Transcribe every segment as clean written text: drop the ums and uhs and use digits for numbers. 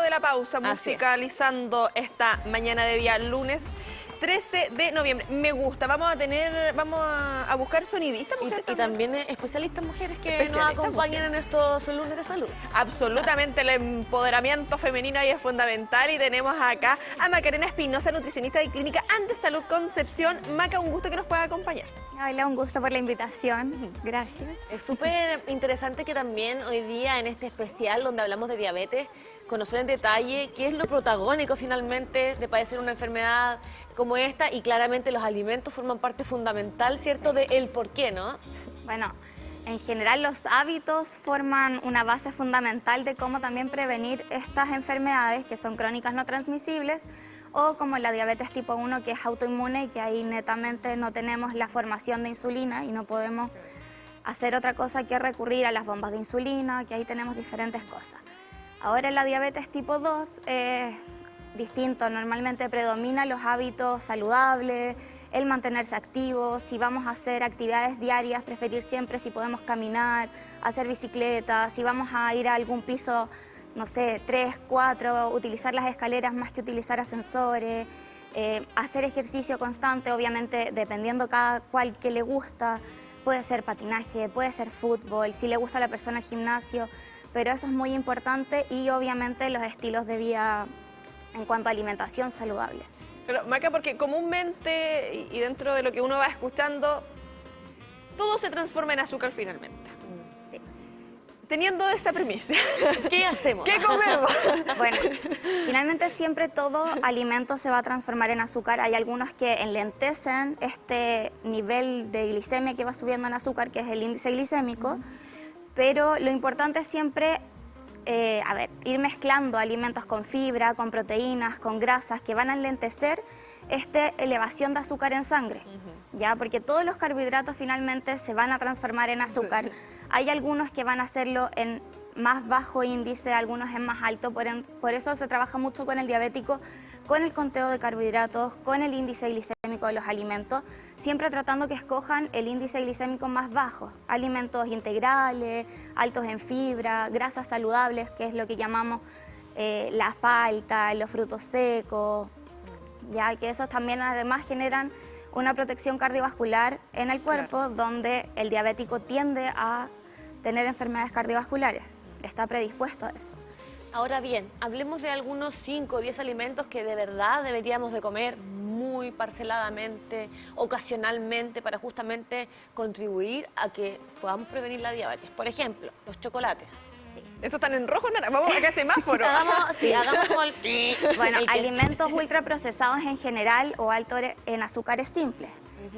de la pausa, Así musicalizando esta mañana de día lunes 13 de noviembre. Me gusta, vamos a buscar sonidistas. Y también especialistas mujeres que nos acompañan en estos lunes de salud. Absolutamente, el empoderamiento femenino ahí es fundamental y tenemos acá a Macarena Espinosa, nutricionista de Clínica Andesalud Concepción. Maca, un gusto que nos pueda acompañar. Hola, un gusto por la invitación. Gracias. Es súper interesante que también hoy día en este especial donde hablamos de diabetes, conocer en detalle qué es lo protagónico finalmente de padecer una enfermedad como esta, y claramente los alimentos forman parte fundamental, ¿cierto?, de el por qué, ¿no? Bueno, en general los hábitos forman una base fundamental de cómo también prevenir estas enfermedades que son crónicas no transmisibles, o como la diabetes tipo 1, que es autoinmune y que ahí netamente no tenemos la formación de insulina y no podemos hacer otra cosa que recurrir a las bombas de insulina, que ahí tenemos diferentes cosas. Ahora la diabetes tipo 2 es distinto, normalmente predomina los hábitos saludables, el mantenerse activos, si vamos a hacer actividades diarias, preferir siempre si podemos caminar, hacer bicicleta, si vamos a ir a algún piso, no sé, 3, 4, utilizar las escaleras más que utilizar ascensores, hacer ejercicio constante, obviamente dependiendo cada cual que le gusta, puede ser patinaje, puede ser fútbol, si le gusta a la persona el gimnasio, pero eso es muy importante, y obviamente los estilos de vida en cuanto a alimentación saludable. Pero, Maca, porque comúnmente y dentro de lo que uno va escuchando, todo se transforma en azúcar finalmente. Sí. Teniendo esa premisa, ¿qué hacemos? ¿Qué comemos? Bueno, finalmente siempre todo alimento se va a transformar en azúcar. Hay algunos que enlentecen este nivel de glicemia que va subiendo en azúcar, que es el índice glicémico, pero lo importante es siempre ir mezclando alimentos con fibra, con proteínas, con grasas, que van a enlentecer esta elevación de azúcar en sangre, ¿ya? Porque todos los carbohidratos finalmente se van a transformar en azúcar. Hay algunos que van a hacerlo en más bajo índice, algunos en más alto, por eso se trabaja mucho con el diabético, con el conteo de carbohidratos, con el índice glicémico de los alimentos, siempre tratando que escojan el índice glicémico más bajo, alimentos integrales, altos en fibra, grasas saludables, que es lo que llamamos las paltas, los frutos secos, ya que esos también además generan una protección cardiovascular en el cuerpo, donde el diabético tiende a tener enfermedades cardiovasculares. Está predispuesto a eso. Ahora bien, hablemos de algunos 5 o 10 alimentos que de verdad deberíamos de comer muy parceladamente, ocasionalmente, para justamente contribuir a que podamos prevenir la diabetes. Por ejemplo, los chocolates. Sí. ¿Esos están en rojo, naranja? Vamos acá a semáforo. hagamos como el... Bueno, alimentos ultraprocesados en general o altos en azúcares simples.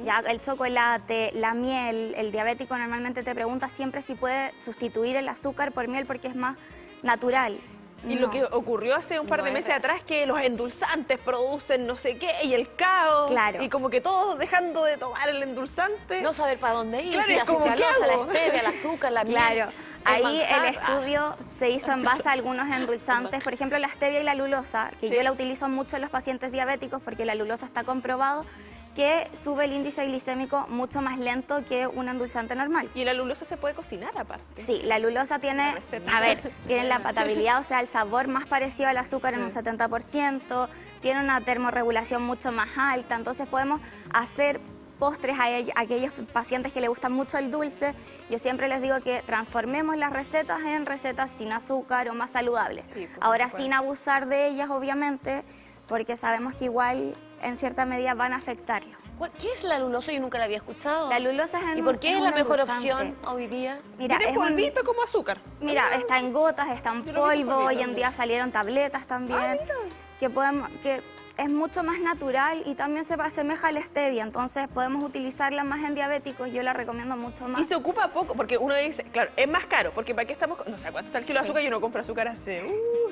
Ya el chocolate, la miel, el diabético normalmente te pregunta siempre si puede sustituir el azúcar por miel porque es más natural. Y lo que ocurrió hace un par de meses atrás, que los endulzantes producen no sé qué, y el caos, claro. Y como que todos dejando de tomar el endulzante. No saber para dónde ir, claro, si la como, sucralosa, la stevia, el azúcar, la miel. Claro, ahí manjar. el estudio se hizo en base a algunos endulzantes, por ejemplo la stevia y la lulosa, que yo la utilizo mucho en los pacientes diabéticos porque la lulosa está comprobado que sube el índice glicémico mucho más lento que un endulzante normal. ¿Y la lulosa se puede cocinar aparte? Sí, la lulosa tiene, tiene la patabilidad, o sea, el sabor más parecido al azúcar en un 70%, tiene una termorregulación mucho más alta, entonces podemos hacer postres a aquellos pacientes que les gusta mucho el dulce. Yo siempre les digo que transformemos las recetas en recetas sin azúcar o más saludables. Sí, ahora sin abusar de ellas, obviamente, porque sabemos que igual en cierta medida van a afectarlo. ¿Qué es la lulosa? Yo nunca la había escuchado. La lulosa es ¿Y por qué es la mejor endulzante. opción hoy día? Mira, ¿Tiene polvito como azúcar? Mira, está en gotas, está en polvo, hoy en día salieron tabletas también, que es mucho más natural y también se asemeja al stevia, entonces podemos utilizarla más en diabéticos, yo la recomiendo mucho más. Y se ocupa poco, porque uno dice, claro, es más caro, porque ¿para qué estamos? No sé cuánto está el kilo de azúcar, yo no compro azúcar hace,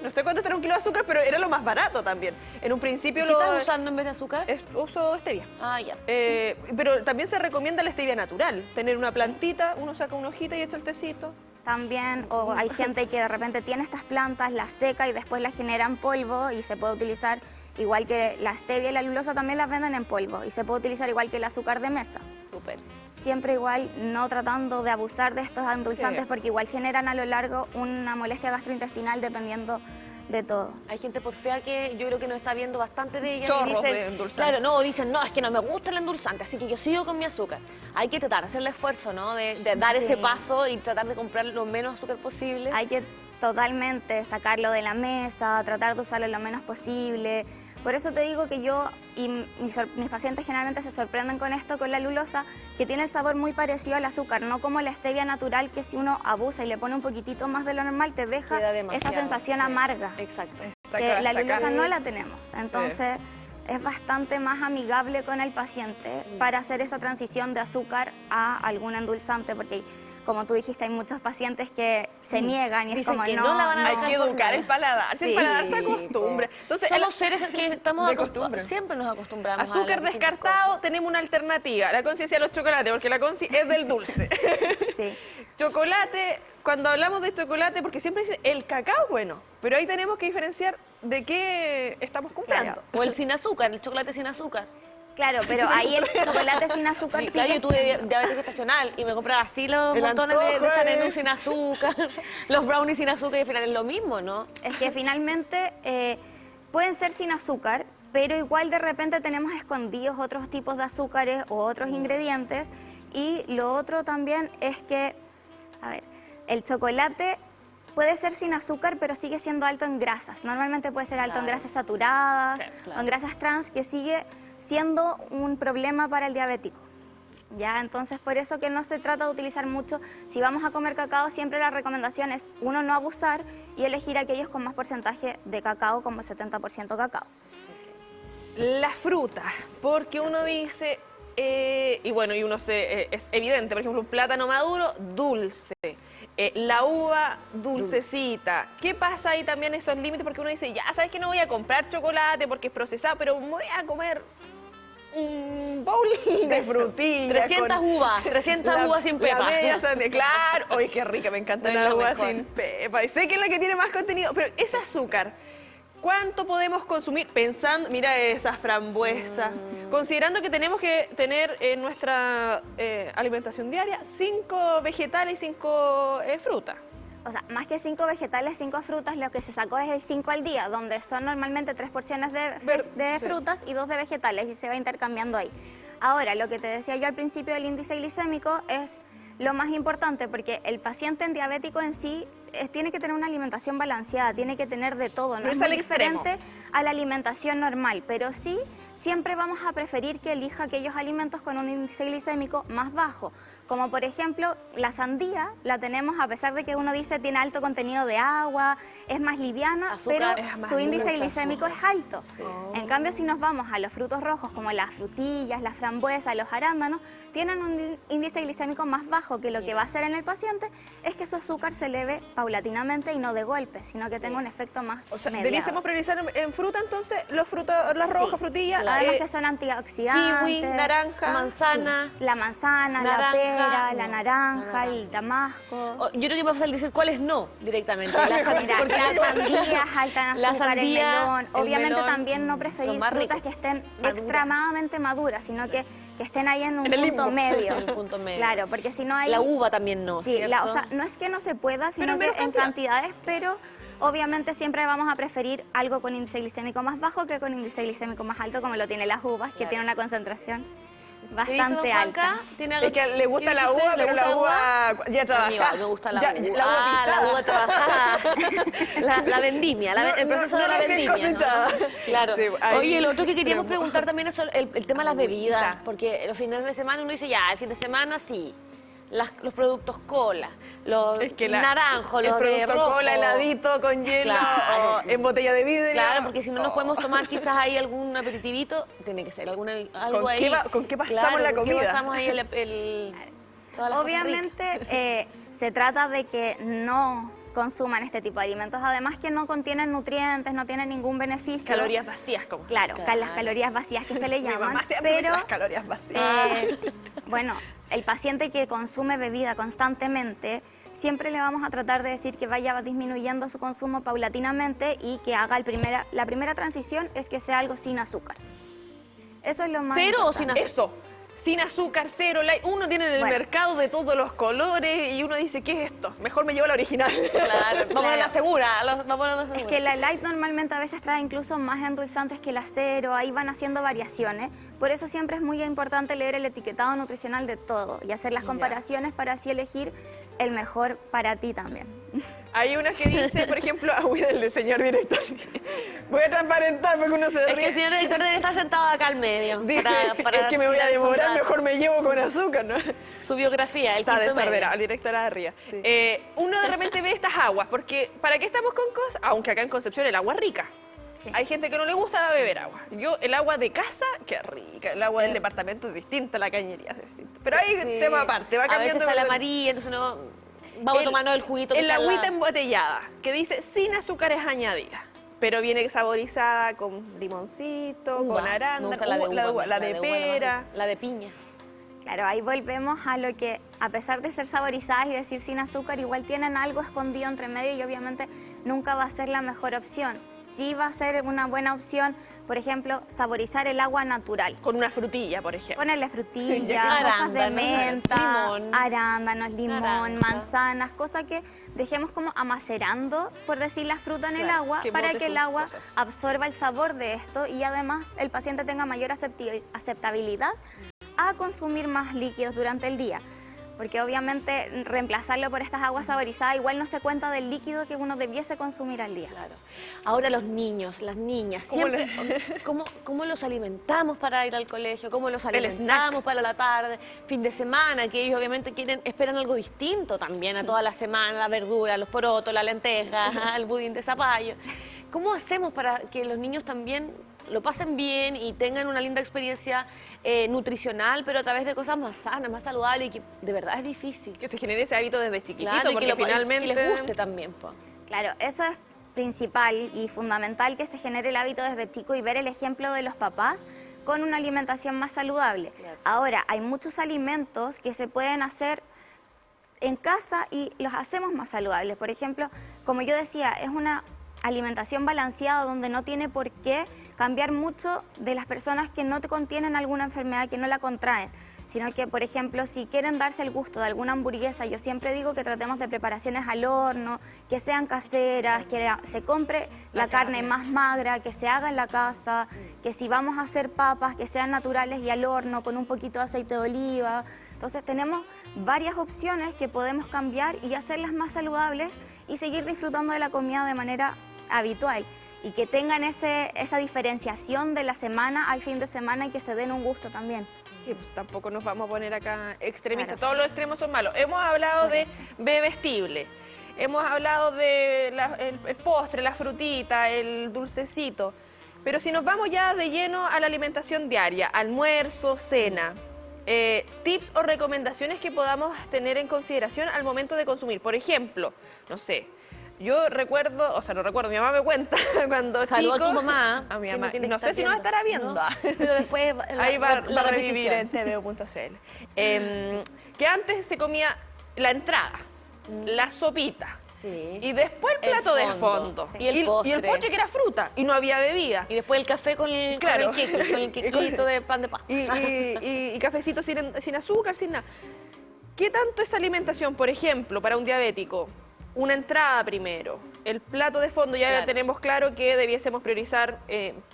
no sé cuánto está un kilo de azúcar, pero era lo más barato también. En un principio ¿Qué estás usando en vez de azúcar? Uso stevia. Ah, ya. Pero también se recomienda la stevia natural, tener una plantita, uno saca una hojita y echa el tecito. También, o hay gente que de repente tiene estas plantas, las seca y después las genera en polvo y se puede utilizar igual que la stevia y la lulosa también las venden en polvo y se puede utilizar igual que el azúcar de mesa. Súper. Siempre igual no tratando de abusar de estos endulzantes porque igual generan a lo largo una molestia gastrointestinal dependiendo de todo. Hay gente por fea que yo creo que nos está viendo bastante de ellas Chorros y dicen, de endulzante. claro, no, dicen, no, es que no me gusta el endulzante, así que yo sigo con mi azúcar. Hay que tratar de hacer el esfuerzo, ¿no? De dar Sí. ese paso y tratar de comprar lo menos azúcar posible. Hay que totalmente sacarlo de la mesa, tratar de usarlo lo menos posible. Por eso te digo que yo y mis pacientes generalmente se sorprenden con esto, con la lulosa, que tiene el sabor muy parecido al azúcar, no como la stevia natural, que si uno abusa y le pone un poquitito más de lo normal, te deja Queda esa demasiado, sensación sí. amarga. Exacto. Que la lulosa sacar- no la tenemos. Entonces es bastante más amigable con el paciente para hacer esa transición de azúcar a algún endulzante, porque como tú dijiste, hay muchos pacientes que se niegan y es Dicen como que no la van a Hay dejar que por educar nada. el paladar, si el Sí, paladar se acostumbra. Entonces, Somos seres que estamos de acostumbrados, costumbre. siempre nos acostumbramos a azúcar las distintas descartado, tenemos una alternativa, la conciencia de los chocolates, porque la conciencia es del dulce. sí. Chocolate, cuando hablamos de chocolate, porque siempre dicen el cacao es bueno, pero ahí tenemos que diferenciar de qué estamos comprando. Claro. O el sin azúcar, el chocolate sin azúcar. Claro, pero ahí el chocolate sin azúcar Sí, sí claro, que yo tuve siendo. diabetes gestacional y me compraba así los El montones de antojo, Sanenú sin azúcar, los brownies sin azúcar y al final es lo mismo, ¿no? Es que finalmente pueden ser sin azúcar, pero igual de repente tenemos escondidos otros tipos de azúcares o otros ingredientes. Y lo otro también es que, a ver, el chocolate puede ser sin azúcar, pero sigue siendo alto en grasas. Normalmente puede ser alto en Claro. grasas saturadas Claro. o en grasas trans, que sigue siendo un problema para el diabético. Ya, entonces por eso que no se trata de utilizar mucho. Si vamos a comer cacao, siempre la recomendación es uno no abusar y elegir aquellos con más porcentaje de cacao, como 70% cacao. Las frutas, porque uno dice, y bueno, y uno es evidente, por ejemplo, un plátano maduro, dulce. La uva dulcecita. ¿Qué pasa ahí también esos límites? Porque uno dice, ya, ¿sabes que no voy a comprar chocolate porque es procesado, pero voy a comer un bowl de frutillas? 300 uvas, 300 uvas sin pepa. La media sandía, claro. Oye, qué rica, me encanta Es la lo uva mejor. sin pepa. Y sé que es la que tiene más contenido, pero ese azúcar, ¿cuánto podemos consumir pensando, mira esa frambuesa, considerando que tenemos que tener en nuestra alimentación diaria 5 vegetales y 5 frutas? O sea, más que 5 vegetales, 5 frutas, lo que se sacó es el 5 al día, donde son normalmente 3 porciones de Sí. frutas y 2 de vegetales, y se va intercambiando ahí. Ahora, lo que te decía yo al principio del índice glicémico es lo más importante, porque el paciente en diabético en sí tiene que tener una alimentación balanceada, tiene que tener de todo, no No es es muy al extremo. diferente a la alimentación normal, pero sí siempre vamos a preferir que elija aquellos alimentos con un índice glicémico más bajo, como por ejemplo la sandía, la tenemos a pesar de que uno dice tiene alto contenido de agua, es más liviana, Azúcar, pero es más su índice mucha glicémico es alto. En cambio, si nos vamos a los frutos rojos como las frutillas, las frambuesas, los arándanos, tienen un índice glicémico más bajo, que lo que va a hacer en el paciente es que su azúcar se eleve paulatinamente y no de golpe, sino que tenga un efecto más O sea, mediado. debiésemos priorizar en fruta entonces las Sí. rojas, frutillas, Además que son antioxidantes. kiwi, naranja. Manzana. La manzana, Naranja, la pera, la no, naranja, el damasco. O, yo creo que vamos a decir cuáles no directamente. Mira, porque las sandías altas en la azúcar, sandía, el melón. el Obviamente melón, también no lo preferir más rico. frutas que estén Maduras. extremadamente maduras, sino que estén ahí en un En el punto limbo. medio. En el punto medio. Claro, porque si no hay... La uva también no, Sí, ¿cierto? o sea, no es que no se pueda, sino Pero que menos en cantidades, pero obviamente siempre vamos a preferir algo con índice glicémico más bajo que con índice glicémico más alto, como lo tiene las uvas, que Claro. tiene una concentración ¿Qué dice don bastante Juanca? alta. ¿Tiene algo Es que le gusta ¿qué la dice usted? uva, ¿Le pero gusta la uva ya A mí trabajada. igual me gusta la Ya, uva. la uva la pisada. uva trabajada. la vendimia, No, el proceso no de la recién vendimia. ¿no? cosechada. Claro. Sí, ahí Oye, lo otro que queríamos tenemos. preguntar también es el tema de las bebidas, Agüita. porque los fines de semana uno dice, ya, el fin de semana sí. Los productos cola, los Es que naranjos, el los de producto rojo. cola heladito con hielo Claro. o en botella de vidrio. Claro, porque si no nos Oh. podemos tomar quizás ahí algún aperitivito, tiene que ser algo ¿Con ahí. qué pasamos la ¿con qué comida? pasamos ahí todas las cosas ricas? Obviamente se trata de que no consuman este tipo de alimentos, además que no contienen nutrientes, no tienen ningún beneficio. Calorías vacías, como. Claro, Claro. las calorías vacías que se le Mi llaman, mamá siempre me dice pero las calorías vacías. bueno, el paciente que consume bebida constantemente, siempre le vamos a tratar de decir que vaya disminuyendo su consumo paulatinamente y que haga la primera transición es que sea algo sin azúcar. Eso es lo más ¿Cero o importante. sin azúcar? Eso. sin azúcar, cero, light. Uno tiene en el Bueno. mercado de todos los colores y uno dice, ¿qué es esto? Mejor me llevo la original. Claro, vamos a la Claro. segura, vamos a la Es segura. que la light normalmente a veces trae incluso más endulzantes que la cero, ahí van haciendo variaciones. Por eso siempre es muy importante leer el etiquetado nutricional de todo y hacer las comparaciones para así elegir el mejor para ti también. Hay una que dice, por ejemplo, agüita del señor director. Voy a transparentar porque uno se Es ríe. que el señor director debe estar sentado acá al medio. Dice, para es que me voy a tirar su demorar, dato. mejor me llevo con azúcar, ¿no? Su biografía, el Está quinto medio. desordenado, el director de arriba. Uno de repente ve estas aguas, porque ¿para qué estamos con cosas? Aunque acá en Concepción el agua es rica. Sí. Hay gente que no le gusta beber agua. Yo, el agua de casa, qué rica. El agua del departamento es distinta, la cañería es distinta. Pero hay Sí. tema aparte, va A cambiando. veces sale amarilla, entonces no... Vamos tomando el juguito que El está al agüita lado. embotellada, que dice sin azúcares añadidas. Pero viene saborizada con limoncito, Uva. con Me arándano, gusta la de uva, la de uva, pera. la de piña. Claro, ahí volvemos a lo que, a pesar de ser saborizadas y decir sin azúcar, igual tienen algo escondido entre medio y obviamente nunca va a ser la mejor opción. Sí va a ser una buena opción, por ejemplo, saborizar el agua natural. Con una frutilla, por ejemplo. Ponerle frutillas, Arándanos, hojas de menta, limón. arándanos, limón, Naranja. manzanas, cosas que dejemos como amacerando, por decir la fruta en el Claro, agua, que para bote que el sus agua cosas. absorba el sabor de esto y además el paciente tenga mayor aceptabilidad a consumir más líquidos durante el día. Porque obviamente reemplazarlo por estas aguas saborizadas igual no se cuenta del líquido que uno debiese consumir al día. Claro. Ahora los niños, las niñas, ¿Cómo siempre, ¿cómo los alimentamos para ir al colegio? ¿Cómo los El alimentamos para la tarde, fin de semana? Que ellos obviamente esperan algo distinto también a toda la semana, la verdura, los porotos, la lenteja, el budín de zapallo. ¿Cómo hacemos para que los niños también lo pasen bien y tengan una linda experiencia nutricional, pero a través de cosas más sanas, más saludables y que de verdad es difícil? Que se genere ese hábito desde chiquitito, Claro, y porque que finalmente... que les guste también, po. Claro, eso es principal y fundamental, que se genere el hábito desde chico y ver el ejemplo de los papás con una alimentación más saludable. Claro. Ahora, hay muchos alimentos que se pueden hacer en casa y los hacemos más saludables. Por ejemplo, como yo decía, es una alimentación balanceada donde no tiene por qué cambiar mucho de las personas que no te contienen alguna enfermedad, que no la contraen, sino que, por ejemplo, si quieren darse el gusto de alguna hamburguesa, yo siempre digo que tratemos de preparaciones al horno, que sean caseras, que se compre la carne más magra, que se haga en la casa, que si vamos a hacer papas, que sean naturales y al horno con un poquito de aceite de oliva. Entonces tenemos varias opciones que podemos cambiar y hacerlas más saludables y seguir disfrutando de la comida de manera habitual y que tengan esa diferenciación de la semana al fin de semana y que se den un gusto también. Sí, pues tampoco nos vamos a poner acá extremistas. Claro. Todos los extremos son malos. Hemos hablado de bebestible, hemos hablado de el postre, la frutita, el dulcecito. Pero si nos vamos ya de lleno a la alimentación diaria, almuerzo, cena, tips o recomendaciones que podamos tener en consideración al momento de consumir. Por ejemplo, no sé, yo recuerdo, o sea, no recuerdo, mi mamá me cuenta cuando Saludos chico... a tu mamá. A mi que mamá. tiene que No sé estar si nos estará viendo. ¿no? Pero después Ahí va la a revivir repetición. en tveo.cl. Que antes se comía la entrada, la sopita. Sí. Y después el El plato del fondo. fondo. Sí. Y el postre. que era fruta. Y no había bebida. Y después el café con el, Claro. con el quequito de pan de paz. Y cafecito sin azúcar, sin nada. ¿Qué tanto es alimentación, por ejemplo, para un diabético? Una entrada primero, el plato de fondo, ya Claro. tenemos claro que debiésemos priorizar,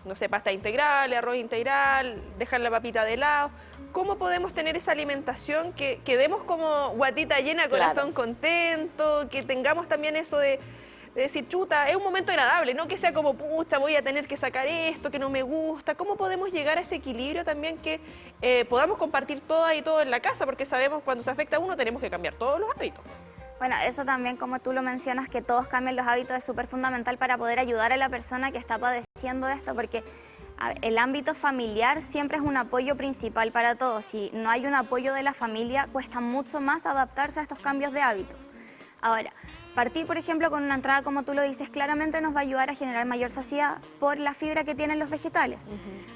no sé, pasta integral, arroz integral, dejar la papita de lado. ¿Cómo podemos tener esa alimentación que demos como guatita llena, corazón contento, que tengamos también eso de decir, chuta, es un momento agradable, no que sea como, pucha, voy a tener que sacar esto que no me gusta? ¿Cómo podemos llegar a ese equilibrio también que podamos compartir todo y todo en la casa? Porque sabemos cuando se afecta a uno tenemos que cambiar todos los hábitos. Bueno, eso también, como tú lo mencionas, que todos cambien los hábitos, es súper fundamental para poder ayudar a la persona que está padeciendo esto, porque el ámbito familiar siempre es un apoyo principal para todos. Si no hay un apoyo de la familia, cuesta mucho más adaptarse a estos cambios de hábitos. Ahora, partir, por ejemplo, con una entrada, como tú lo dices, claramente nos va a ayudar a generar mayor saciedad por la fibra que tienen los vegetales.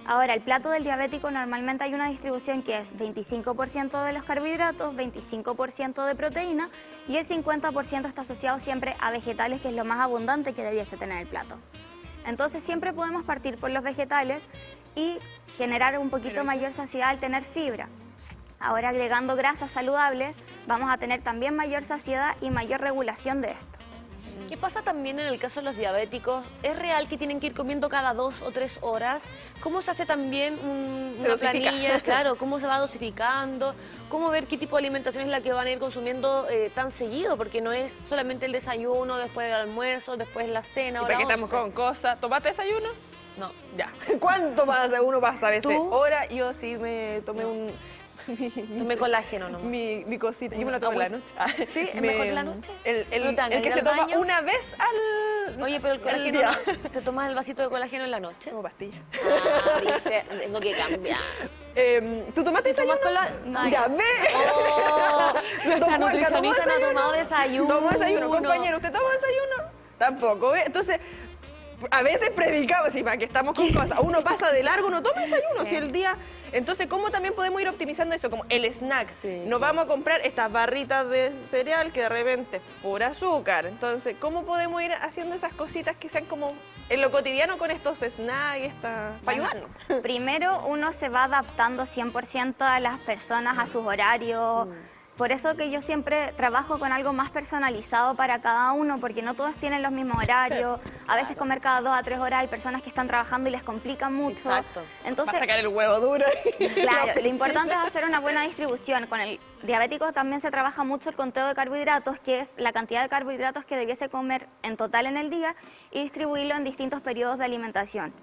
Ahora, el plato del diabético normalmente hay una distribución que es 25% de los carbohidratos, 25% de proteína y el 50% está asociado siempre a vegetales, que es lo más abundante que debiese tener el plato. Entonces siempre podemos partir por los vegetales y generar un poquito mayor saciedad al tener fibra. Ahora agregando grasas saludables, vamos a tener también mayor saciedad y mayor regulación de esto. ¿Qué pasa también en el caso de los diabéticos? ¿Es real que tienen que ir comiendo cada 2 o 3 horas? ¿Cómo se hace también una planilla? Claro, ¿cómo se va dosificando? ¿Cómo ver qué tipo de alimentación es la que van a ir consumiendo tan seguido? Porque no es solamente el desayuno, después del almuerzo, después la cena. ¿Y para qué estamos con cosas? ¿Tomaste desayuno? No. Ya. ¿Cuánto pasa uno pasa a veces? ¿Tú? Hora, yo sí me tomé un... Tomé colágeno nomás. Mi cosita, yo me lo tomo en la noche. ¿Sí? ¿Es mejor en la noche? El ¿No te que ir se al toma baño? una vez al... Oye, pero el colágeno, día. ¿te tomas el vasito de colágeno en la noche? Tomo pastillas. Ah, viste, tengo que cambiar. ¿Tú tomaste desayuno? No. Ya, ve. Oh, nuestra Don Juanca, nutricionista no ha tomado desayuno. ¿Tomó desayuno? Compañero, ¿usted tomó desayuno? Tampoco, ¿ve? Entonces, a veces predicamos, y para que estamos con cosas, uno pasa de largo, no toma desayuno, si el día... Entonces, ¿cómo también podemos ir optimizando eso? Como el snack. Sí. Nos vamos a comprar estas barritas de cereal que de repente es pura azúcar. Entonces, ¿cómo podemos ir haciendo esas cositas que sean como en lo cotidiano con estos snacks para ayudarnos? Primero uno se va adaptando 100% a las personas, a sus horarios. Por eso que yo siempre trabajo con algo más personalizado para cada uno, porque no todos tienen los mismos horarios. A veces comer cada 2 a 3 horas hay personas que están trabajando y les complica mucho. Exacto. Entonces, Va a sacar el huevo duro. claro, lo importante es hacer una buena distribución. Con el diabético también se trabaja mucho el conteo de carbohidratos, que es la cantidad de carbohidratos que debiese comer en total en el día y distribuirlo en distintos periodos de alimentación.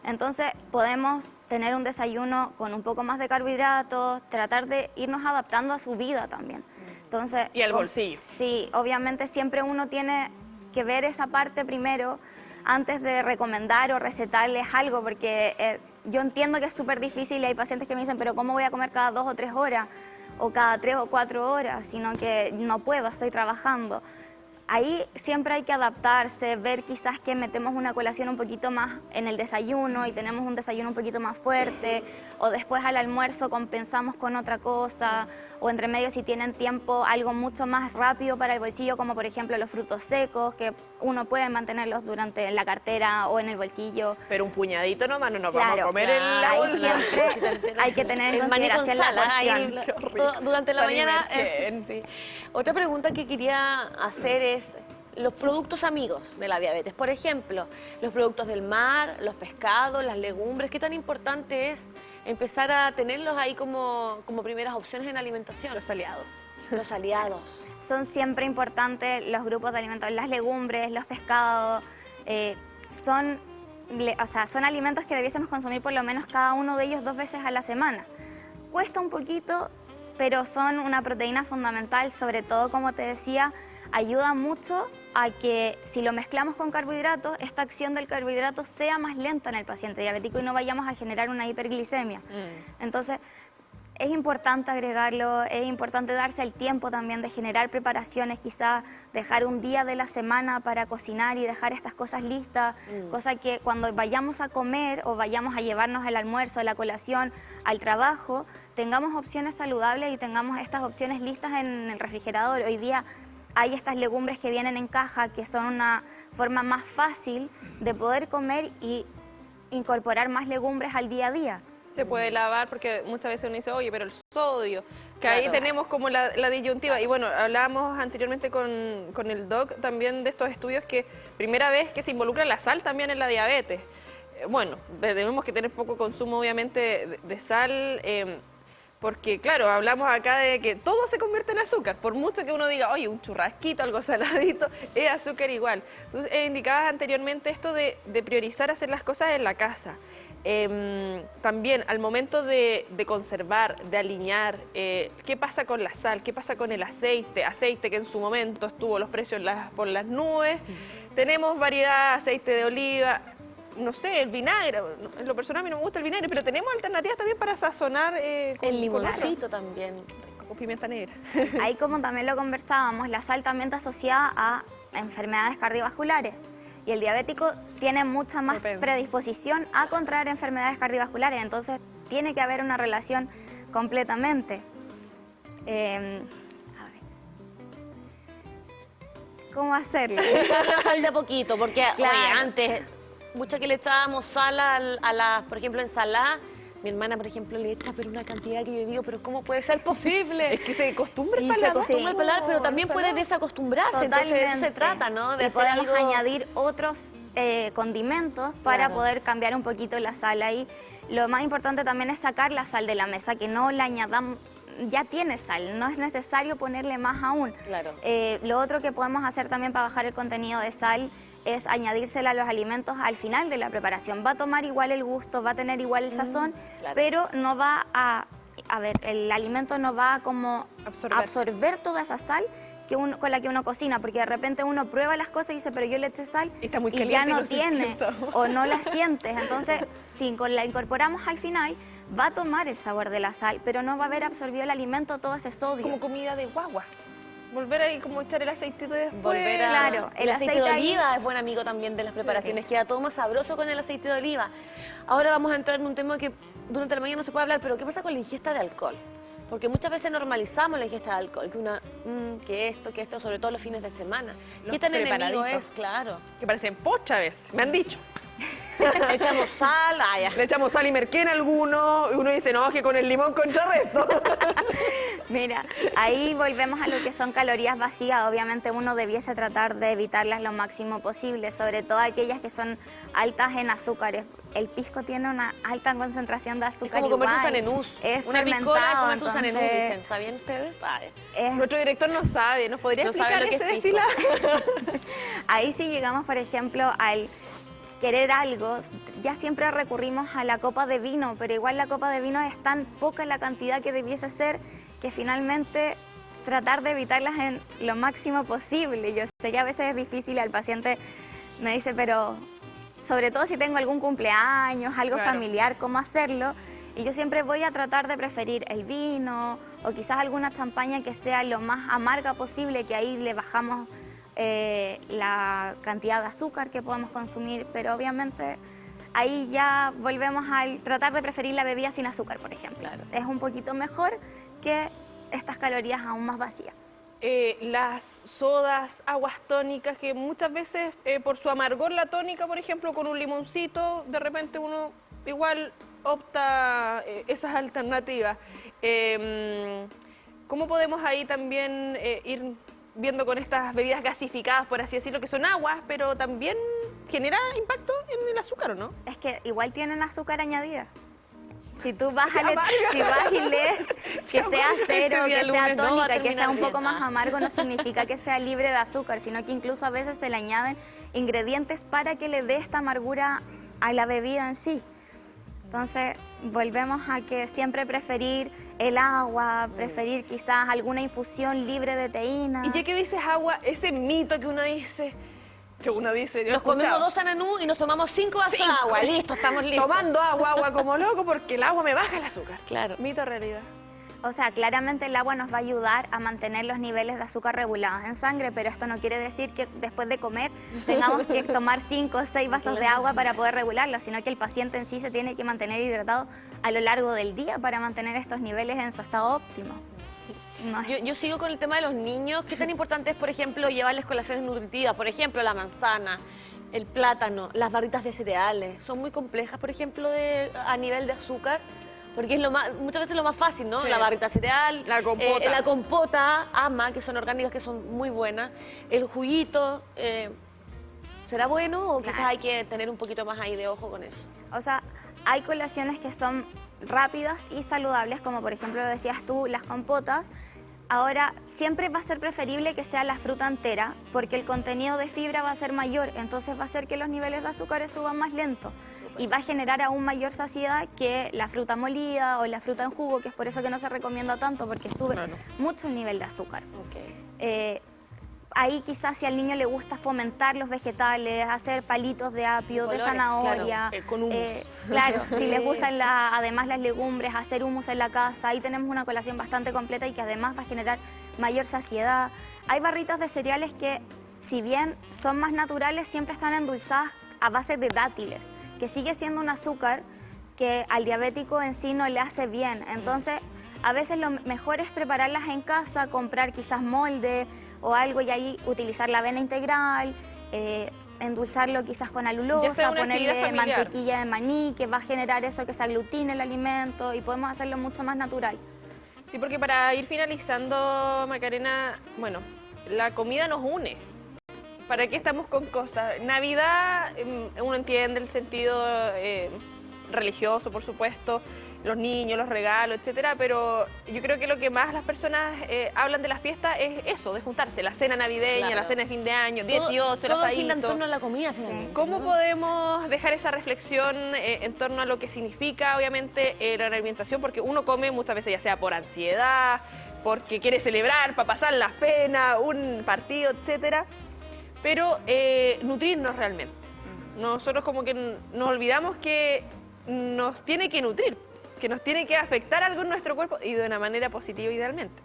Entonces podemos tener un desayuno con un poco más de carbohidratos, tratar de irnos adaptando a su vida también. Entonces, Y al bolsillo. Sí, obviamente siempre uno tiene que ver esa parte primero antes de recomendar o recetarles algo, porque yo entiendo que es súper difícil y hay pacientes que me dicen, pero ¿cómo voy a comer cada 2 o 3 horas? O cada 3 o 4 horas, sino que no puedo, estoy trabajando. Ahí siempre hay que adaptarse, ver quizás que metemos una colación un poquito más en el desayuno y tenemos un desayuno un poquito más fuerte, o después al almuerzo compensamos con otra cosa, o entre medio si tienen tiempo algo mucho más rápido para el bolsillo, como por ejemplo los frutos secos, que uno puede mantenerlos durante la cartera o en el bolsillo. Pero un puñadito nomás no nos vamos a Claro, comer en la ahí bolsa. siempre hay que tener en El maní con consideración la sal, ahí, porción. Qué rico. durante la Sal y mañana. merquén. Sí. Otra pregunta que quería hacer es los productos amigos de la diabetes. Por ejemplo, los productos del mar, los pescados, las legumbres. ¿Qué tan importante es empezar a tenerlos ahí como primeras opciones en alimentación? Los aliados. Los aliados. Son siempre importantes los grupos de alimentos, las legumbres, los pescados, son alimentos que debiésemos consumir por lo menos cada uno de ellos 2 veces a la semana. Cuesta un poquito, pero son una proteína fundamental, sobre todo, como te decía, ayuda mucho a que si lo mezclamos con carbohidratos, esta acción del carbohidrato sea más lenta en el paciente diabético y no vayamos a generar una hiperglicemia. Entonces, es importante agregarlo, es importante darse el tiempo también de generar preparaciones, quizás dejar un día de la semana para cocinar y dejar estas cosas listas, cosa que cuando vayamos a comer o vayamos a llevarnos el almuerzo, la colación al trabajo, tengamos opciones saludables y tengamos estas opciones listas en el refrigerador. Hoy día hay estas legumbres que vienen en caja, que son una forma más fácil de poder comer y incorporar más legumbres al día a día. Se puede lavar porque muchas veces uno dice, oye, pero el sodio, que Claro. ahí tenemos como la disyuntiva. Y bueno, hablábamos anteriormente con el doc también de estos estudios que primera vez que se involucra la sal también en la diabetes. Bueno, tenemos que tener poco consumo obviamente de sal, porque claro, hablamos acá de que todo se convierte en azúcar. Por mucho que uno diga, oye, un churrasquito, algo saladito, es azúcar igual. Entonces, indicabas anteriormente esto de priorizar hacer las cosas en la casa. También al momento de conservar, de aliñar, ¿qué pasa con la sal? ¿Qué pasa con el aceite? Aceite que en su momento estuvo los precios por las nubes. Tenemos variedad, aceite de oliva, no sé, el vinagre. En lo personal a mí no me gusta el vinagre, pero tenemos alternativas también para sazonar. El limoncito también. Con pimienta negra. Ahí, como también lo conversábamos, la sal también está asociada a enfermedades cardiovasculares. Y el diabético tiene mucha más predisposición a contraer enfermedades cardiovasculares, entonces tiene que haber una relación completamente. A ver. ¿Cómo hacerlo? Echar la sal de a poquito, porque Claro. oye, antes, mucho que le echábamos sal a las, por ejemplo, ensalada, Mi hermana, por ejemplo, le echa pero una cantidad que yo digo, pero ¿cómo puede ser posible? Es que se acostumbra el Y se paladar. acostumbra el paladar, pero también puede desacostumbrarse. Entonces de eso se trata, ¿no? De y hacer podemos algo... añadir otros condimentos para Claro. poder cambiar un poquito la sal ahí. Lo más importante también es sacar la sal de la mesa, que no la añadamos, ya tiene sal, no es necesario ponerle más aún. Claro. Lo otro que podemos hacer también para bajar el contenido de sal es añadírsela a los alimentos al final de la preparación. Va a tomar igual el gusto, va a tener igual el sazón, claro. pero no va a ver, el alimento no va a como Absorber. absorber toda esa sal con la que uno cocina, porque de repente uno prueba las cosas y dice, pero yo le eché sal Y está muy ya caliente y no no siente tiene, el sabor. o no la sientes. Entonces, si la incorporamos al final, va a tomar el sabor de la sal, pero no va a haber absorbido el alimento todo ese sodio. Como comida de guagua. Volver ahí como echar el aceitito después. Volver a... Claro, el aceite de aceite ahí- oliva es buen amigo también de las preparaciones, queda todo más sabroso con el aceite de oliva. Ahora vamos a entrar en un tema que durante la mañana no se puede hablar, pero ¿qué pasa con la ingesta de alcohol? Porque muchas veces normalizamos la ingesta de alcohol, que esto, sobre todo los fines de semana. Los ¿Qué tan enemigo preparaditos. es? Claro. Que parecen pocha a veces, me han dicho. Echamos sal, Le echamos sal y merquén a alguno, y uno dice, no, que con el limón contrarresto. Mira, ahí volvemos a lo que son calorías vacías. Obviamente uno debiese tratar de evitarlas lo máximo posible, sobre todo aquellas que son altas en azúcares. El pisco tiene una alta concentración de es azúcar como comerse un igual. sanenús. Es Una piscola es fermentado, comerse un sanenús, entonces, dicen. ¿Sabían ustedes? Ay. es- Nuestro director no sabe, ¿nos podría No sabe explicar lo que ese es pisco. destilado? Ahí sí llegamos, por ejemplo, al querer algo, ya siempre recurrimos a la copa de vino, pero igual la copa de vino es tan poca la cantidad que debiese ser que finalmente tratar de evitarlas en lo máximo posible. Yo sé que a veces es difícil, al paciente me dice, pero sobre todo si tengo algún cumpleaños, algo Claro. familiar, ¿cómo hacerlo? Y yo siempre voy a tratar de preferir el vino o quizás alguna champaña que sea lo más amarga posible, que ahí le bajamos la cantidad de azúcar que podemos consumir, pero obviamente ahí ya volvemos al tratar de preferir la bebida sin azúcar, por ejemplo. Claro. Es un poquito mejor que estas calorías aún más vacías. Las sodas, aguas tónicas, que muchas veces por su amargor la tónica, por ejemplo, con un limoncito, de repente uno igual opta esas alternativas. ¿Cómo podemos ahí también ir viendo con estas bebidas gasificadas, por así decirlo, que son aguas, pero también genera impacto en el azúcar, ¿o no? Es que igual tienen azúcar añadida. Si tú vas, Se amarga. si vas y lees que sea cero, Este día que sea lunes no va a tónica, que sea terminar un poco bien. más amargo, no significa que sea libre de azúcar, sino que incluso a veces se le añaden ingredientes para que le dé esta amargura a la bebida en sí. Entonces, volvemos a que siempre preferir el agua, preferir quizás alguna infusión libre de teína. Y ya que dices agua, ese mito que uno dice, yo he Nos escuchado. comemos 2 sanenús y nos tomamos 5 vasos de agua. Listo, estamos listos. Tomando agua como loco porque el agua me baja el azúcar. Claro. Mito o realidad. O sea, claramente el agua nos va a ayudar a mantener los niveles de azúcar regulados en sangre, pero esto no quiere decir que después de comer tengamos que tomar 5 o 6 vasos de agua para poder regularlo, sino que el paciente en sí se tiene que mantener hidratado a lo largo del día para mantener estos niveles en su estado óptimo. No es- Yo sigo con el tema de los niños. ¿Qué tan importante es, por ejemplo, llevarles colaciones nutritivas? Por ejemplo, la manzana, el plátano, las barritas de cereales. Son muy complejas, por ejemplo, a nivel de azúcar. Porque es muchas veces lo más fácil, ¿no? Sí. La barrita de cereal, La compota. la compota, ama, que son orgánicas, que son muy buenas. El juguito, ¿será bueno o quizás Claro. hay que tener un poquito más ahí de ojo con eso? O sea, hay colaciones que son rápidas y saludables, como por ejemplo lo decías tú, las compotas. Ahora, siempre va a ser preferible que sea la fruta entera, porque el contenido de fibra va a ser mayor, entonces va a hacer que los niveles de azúcares suban más lento y va a generar aún mayor saciedad que la fruta molida o la fruta en jugo, que es por eso que no se recomienda tanto, porque sube Claro. mucho el nivel de azúcar. Okay. Ahí quizás si al niño le gusta fomentar los vegetales, hacer palitos de apio, de Colores, zanahoria. claro, con hummus. Claro, si les gustan además las legumbres, hacer hummus en la casa, ahí tenemos una colación bastante completa y que además va a generar mayor saciedad. Hay barritas de cereales que, si bien son más naturales, siempre están endulzadas a base de dátiles, que sigue siendo un azúcar que al diabético en sí no le hace bien. Entonces, a veces lo mejor es prepararlas en casa, comprar quizás molde o algo y ahí utilizar la avena integral, endulzarlo quizás con Ya sea alulosa, una actividad ponerle familiar. mantequilla de maní, que va a generar eso, que se aglutine el alimento y podemos hacerlo mucho más natural. Sí, porque para ir finalizando, Macarena, bueno, la comida nos une. ¿Para qué estamos con cosas? Navidad, uno entiende el sentido religioso, por supuesto, los niños, los regalos, etcétera, pero yo creo que lo que más las personas hablan de la fiesta es eso, de juntarse, la cena navideña, Claro. la cena de fin de año, 18, el todo gira en asadito. torno a la comida finalmente. ¿Cómo ¿no? podemos dejar esa reflexión en torno a lo que significa, obviamente, la alimentación? Porque uno come muchas veces ya sea por ansiedad, porque quiere celebrar, para pasar las penas, un partido, etcétera, pero nutrirnos realmente. Nosotros como que nos olvidamos que nos tiene que nutrir, que nos tiene que afectar algo en nuestro cuerpo y de una manera positiva idealmente.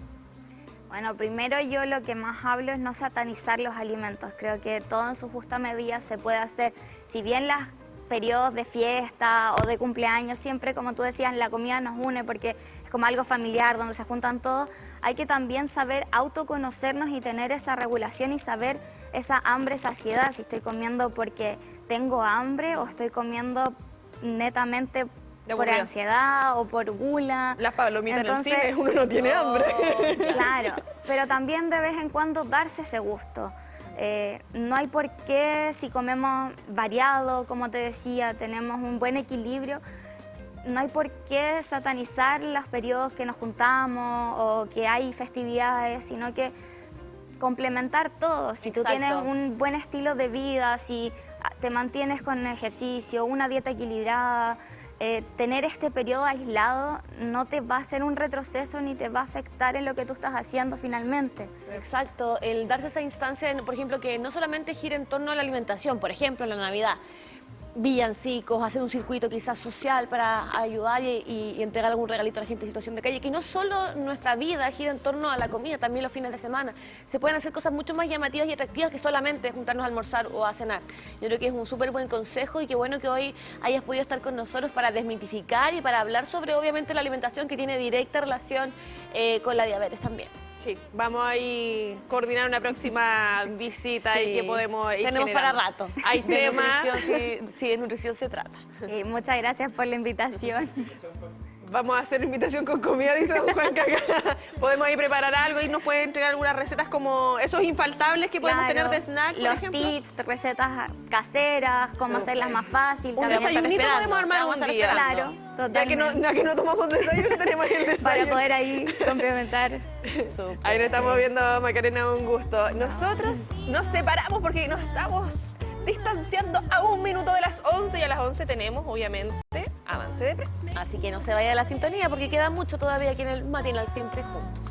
Bueno, primero yo lo que más hablo es no satanizar los alimentos. Creo que todo en su justa medida se puede hacer. Si bien los periodos de fiesta o de cumpleaños, siempre, como tú decías, la comida nos une porque es como algo familiar donde se juntan todos, hay que también saber autoconocernos y tener esa regulación y saber esa hambre, saciedad, si estoy comiendo porque tengo hambre o estoy comiendo netamente De por aburrida. ansiedad o por gula. Las palomitas Entonces, en el cine, uno no tiene hambre. Claro, pero también de vez en cuando darse ese gusto. No hay por qué, si comemos variado, como te decía, tenemos un buen equilibrio, no hay por qué satanizar los periodos que nos juntamos o que hay festividades, sino que complementar todo. Si tú Exacto. tienes un buen estilo de vida, si te mantienes con ejercicio, una dieta equilibrada, tener este periodo aislado no te va a hacer un retroceso ni te va a afectar en lo que tú estás haciendo finalmente. Exacto, el darse esa instancia, por ejemplo, que no solamente gira en torno a la alimentación, por ejemplo, en la Navidad, villancicos, hacer un circuito quizás social para ayudar y entregar algún regalito a la gente en situación de calle, que no solo nuestra vida gira en torno a la comida, también los fines de semana. Se pueden hacer cosas mucho más llamativas y atractivas que solamente juntarnos a almorzar o a cenar. Yo creo que es un súper buen consejo y qué bueno que hoy hayas podido estar con nosotros para desmitificar y para hablar sobre, obviamente, la alimentación que tiene directa relación con la diabetes también. Sí, vamos a ir coordinar una próxima visita Sí. y que podemos ir Tenemos generando. para rato. Hay De temas. nutrición, si de nutrición se trata. Y muchas gracias por la invitación. Vamos a hacer invitación con comida, dice don Juan Caca. Podemos ir preparar algo y nos puede entregar algunas recetas como esos infaltables que podemos Claro, tener de snack, por los ejemplo. tips, recetas caseras, cómo hacerlas más fácil. Un también desayunito esperando, podemos armar vamos un a estar día. Claro, totalmente. Ya que no tomamos desayuno, tenemos el desayuno. Para poder ahí complementar. Ahí nos estamos viendo, Macarena, un gusto. Nosotros nos separamos porque nos estamos distanciando a 1 minuto de las 11 y a las 11 tenemos, obviamente, avance de prensa. Así que no se vaya de la sintonía porque queda mucho todavía aquí en el Matinal Siempre Juntos.